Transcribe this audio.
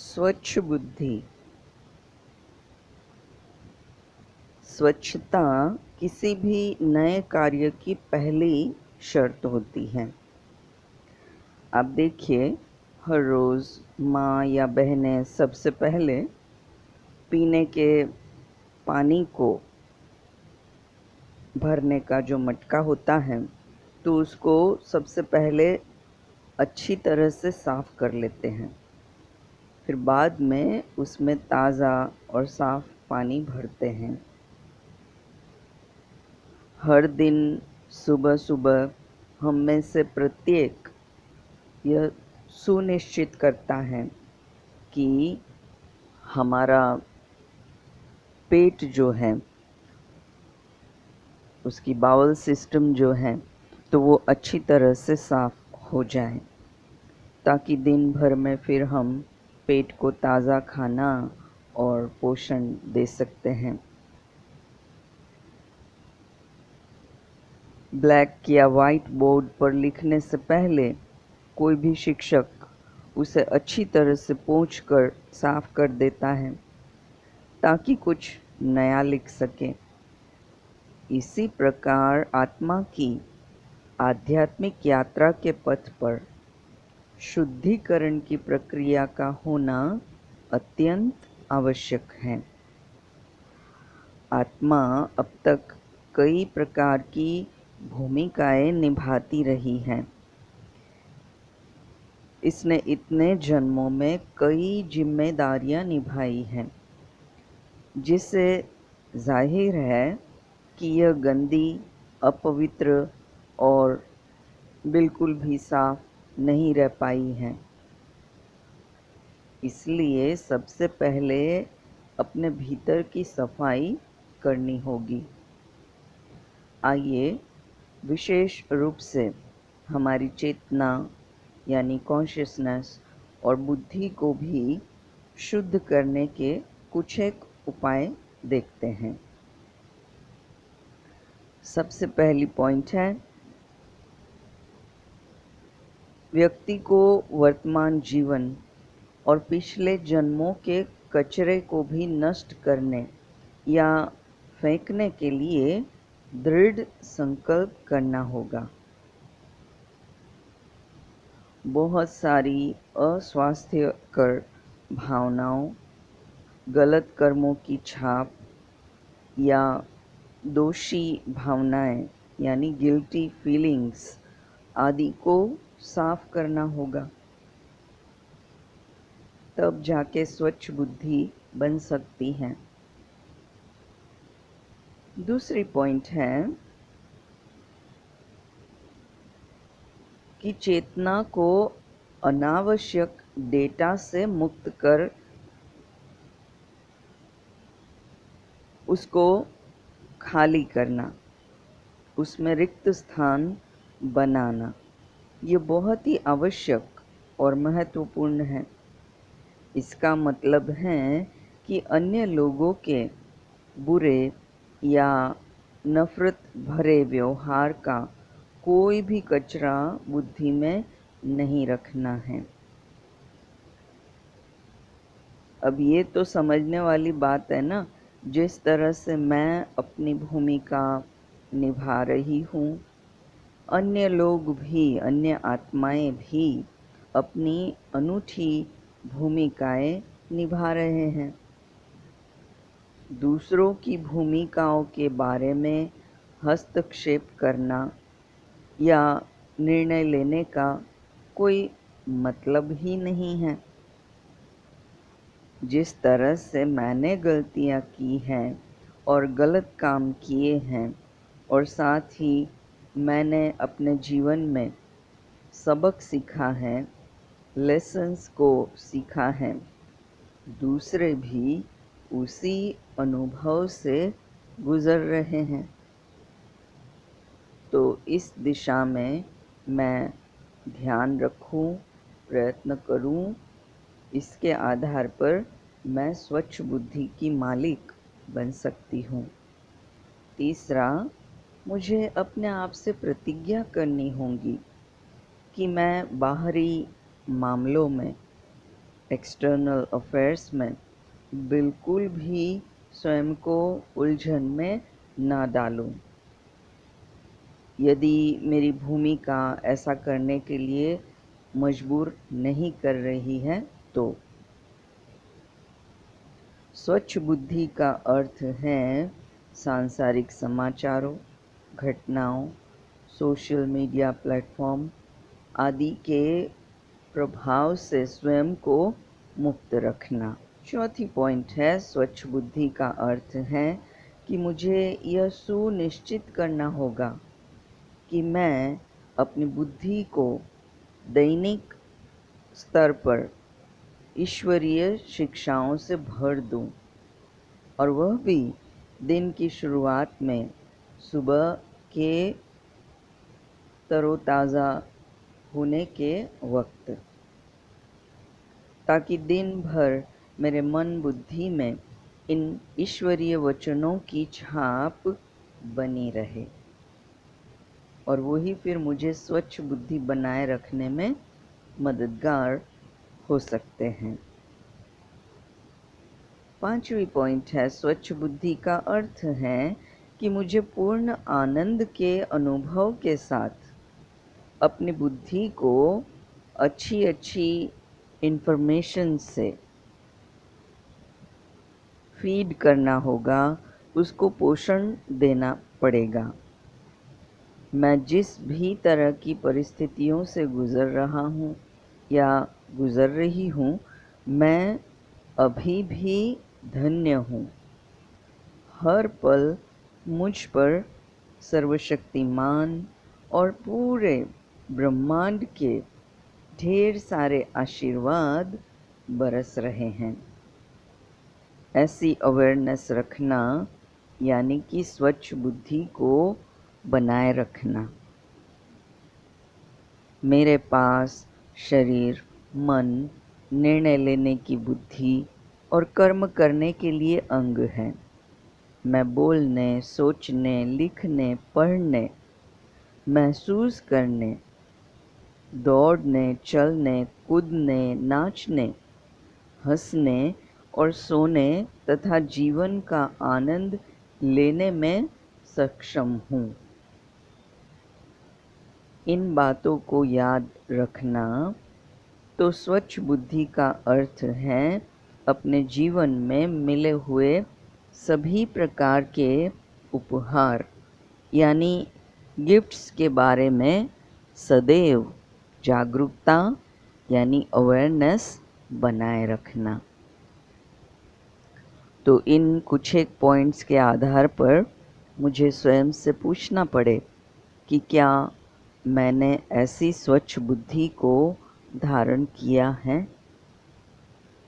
स्वच्छ बुद्धि। स्वच्छता किसी भी नए कार्य की पहली शर्त होती है। आप देखिए, हर रोज़ माँ या बहनें सबसे पहले पीने के पानी को भरने का जो मटका होता है, तो उसको सबसे पहले अच्छी तरह से साफ़ कर लेते हैं। फिर बाद में उसमें ताज़ा और साफ़ पानी भरते हैं। हर दिन सुबह-सुबह हम में से प्रत्येक यह सुनिश्चित करता है कि हमारा पेट जो है, उसकी बाउल सिस्टम जो है, तो वो अच्छी तरह से साफ़ हो जाए, ताकि दिन भर में फिर हम पेट को ताज़ा खाना और पोषण दे सकते हैं। ब्लैक या वाइट बोर्ड पर लिखने से पहले कोई भी शिक्षक उसे अच्छी तरह से पोंछकर साफ कर देता है, ताकि कुछ नया लिख सके। इसी प्रकार आत्मा की आध्यात्मिक यात्रा के पथ पर शुद्धिकरण की प्रक्रिया का होना अत्यंत आवश्यक है। आत्मा अब तक कई प्रकार की भूमिकाएं निभाती रही है। इसने इतने जन्मों में कई जिम्मेदारियां निभाई हैं, जिससे जाहिर है कि यह गंदी, अपवित्र और बिल्कुल भी साफ नहीं रह पाई हैं। इसलिए सबसे पहले अपने भीतर की सफाई करनी होगी। आइए विशेष रूप से हमारी चेतना यानी कॉन्शियसनेस और बुद्धि को भी शुद्ध करने के कुछ एक उपाय देखते हैं। सबसे पहली पॉइंट है, व्यक्ति को वर्तमान जीवन और पिछले जन्मों के कचरे को भी नष्ट करने या फेंकने के लिए दृढ़ संकल्प करना होगा। बहुत सारी अस्वास्थ्यकर भावनाओं, गलत कर्मों की छाप या दोषी भावनाएं यानी गिल्टी फीलिंग्स आदि को साफ करना होगा। तब जाके स्वच्छ बुद्धि बन सकती है। दूसरी पॉइंट है कि चेतना को अनावश्यक डेटा से मुक्त कर उसको खाली करना, उसमें रिक्त स्थान बनाना, ये बहुत ही आवश्यक और महत्वपूर्ण है। इसका मतलब है कि अन्य लोगों के बुरे या नफ़रत भरे व्यवहार का कोई भी कचरा बुद्धि में नहीं रखना है। अब ये तो समझने वाली बात है ना, जिस तरह से मैं अपनी भूमिका निभा रही हूँ, अन्य लोग भी, अन्य आत्माएं भी अपनी अनूठी भूमिकाएं निभा रहे हैं। दूसरों की भूमिकाओं के बारे में हस्तक्षेप करना या निर्णय लेने का कोई मतलब ही नहीं है। जिस तरह से मैंने गलतियाँ की हैं और गलत काम किए हैं, और साथ ही मैंने अपने जीवन में सबक सीखा है, लेसन्स को सीखा है, दूसरे भी उसी अनुभव से गुज़र रहे हैं। तो इस दिशा में मैं ध्यान रखूं, प्रयत्न करूं, इसके आधार पर मैं स्वच्छ बुद्धि की मालिक बन सकती हूँ। तीसरा, मुझे अपने आप से प्रतिज्ञा करनी होगी कि मैं बाहरी मामलों में एक्सटर्नल अफेयर्स में बिल्कुल भी स्वयं को उलझन में ना डालूं। यदि मेरी भूमिका ऐसा करने के लिए मजबूर नहीं कर रही है तो स्वच्छ बुद्धि का अर्थ है सांसारिक समाचारों, घटनाओं, सोशल मीडिया प्लेटफॉर्म आदि के प्रभाव से स्वयं को मुक्त रखना। चौथी पॉइंट है स्वच्छ बुद्धि का अर्थ है कि मुझे यह सुनिश्चित करना होगा कि मैं अपनी बुद्धि को दैनिक स्तर पर ईश्वरीय शिक्षाओं से भर दूं और वह भी दिन की शुरुआत में सुबह के तरोताज़ा होने के वक्त, ताकि दिन भर मेरे मन बुद्धि में इन ईश्वरीय वचनों की छाप बनी रहे और वही फिर मुझे स्वच्छ बुद्धि बनाए रखने में मददगार हो सकते हैं। पांचवी पॉइंट है स्वच्छ बुद्धि का अर्थ है कि मुझे पूर्ण आनंद के अनुभव के साथ अपनी बुद्धि को अच्छी इन्फॉर्मेशन से फीड करना होगा, उसको पोषण देना पड़ेगा। मैं जिस भी तरह की परिस्थितियों से गुज़र रहा हूँ या गुज़र रही हूँ, मैं अभी भी धन्य हूँ। हर पल मुझ पर सर्वशक्तिमान और पूरे ब्रह्मांड के ढेर सारे आशीर्वाद बरस रहे हैं। ऐसी अवेयरनेस रखना यानी कि स्वच्छ बुद्धि को बनाए रखना। मेरे पास शरीर, मन, निर्णय लेने की बुद्धि और कर्म करने के लिए अंग हैं। मैं बोलने, सोचने, लिखने, पढ़ने, महसूस करने, दौड़ने, चलने, कूदने, नाचने, हंसने और सोने तथा जीवन का आनंद लेने में सक्षम हूँ। इन बातों को याद रखना तो स्वच्छ बुद्धि का अर्थ है अपने जीवन में मिले हुए सभी प्रकार के उपहार यानी गिफ्ट्स के बारे में सदैव जागरूकता यानी अवेयरनेस बनाए रखना। तो इन कुछ एक पॉइंट्स के आधार पर मुझे स्वयं से पूछना पड़े कि क्या मैंने ऐसी स्वच्छ बुद्धि को धारण किया है।